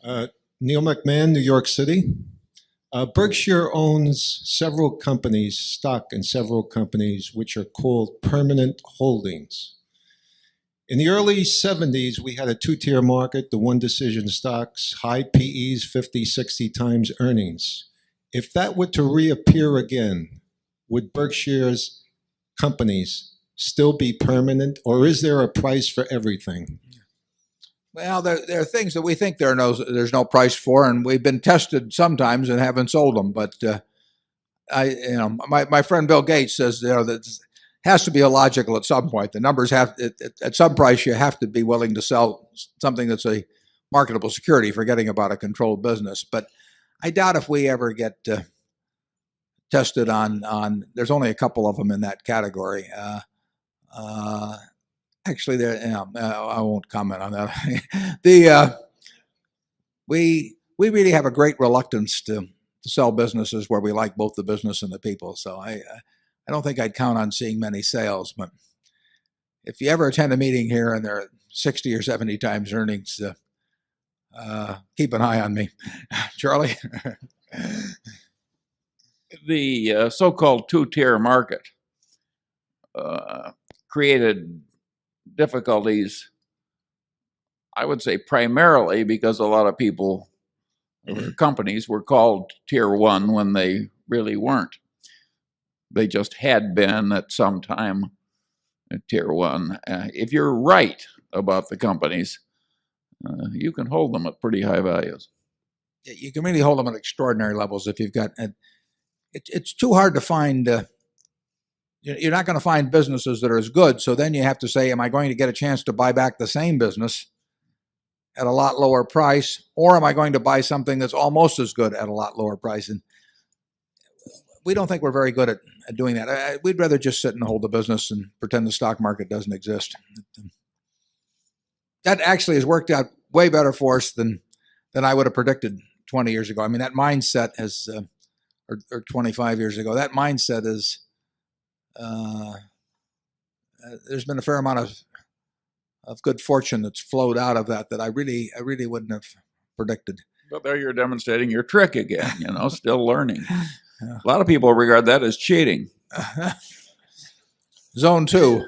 Neil McMahon, New York City. Berkshire owns several companies, stock in several companies, which are called permanent holdings. In the early 70s, we had a two-tier market, the one-decision stocks, high PEs, 50, 60 times earnings. If that were to reappear again, would Berkshire's companies still be permanent, or is there a price for everything? Well, there are things that we think there's no price for, and we've been tested sometimes and haven't sold them. But my friend Bill Gates says that it has to be illogical at some point. The numbers have at some price you have to be willing to sell something that's a marketable security, forgetting about a controlled business. But I doubt if we ever get tested on. There's only a couple of them in that category. Actually, I won't comment on that. We really have a great reluctance to sell businesses where we like both the business and the people. So I don't think I'd count on seeing many sales. But if you ever attend a meeting here and there are 60 or 70 times earnings, keep an eye on me, Charlie. The so-called two-tier market created difficulties, I would say primarily because a lot of people, companies were called tier one when they really weren't. They just had been at some time at tier one. If you're right about the companies, you can hold them at pretty high values. You can really hold them at extraordinary levels if you've got. It's too hard to find. You're not going to find businesses that are as good. So then you have to say, am I going to get a chance to buy back the same business at a lot lower price, or am I going to buy something that's almost as good at a lot lower price? And we don't think we're very good at doing that. We'd rather just sit and hold the business and pretend the stock market doesn't exist. That actually has worked out way better for us than I would have predicted 20 years ago. I mean, that mindset has, or 25 years ago, that mindset is, there's been a fair amount of good fortune that's flowed out of that I really wouldn't have predicted. But there you're demonstrating your trick again, still learning. Yeah. A lot of people regard that as cheating. Zone 2.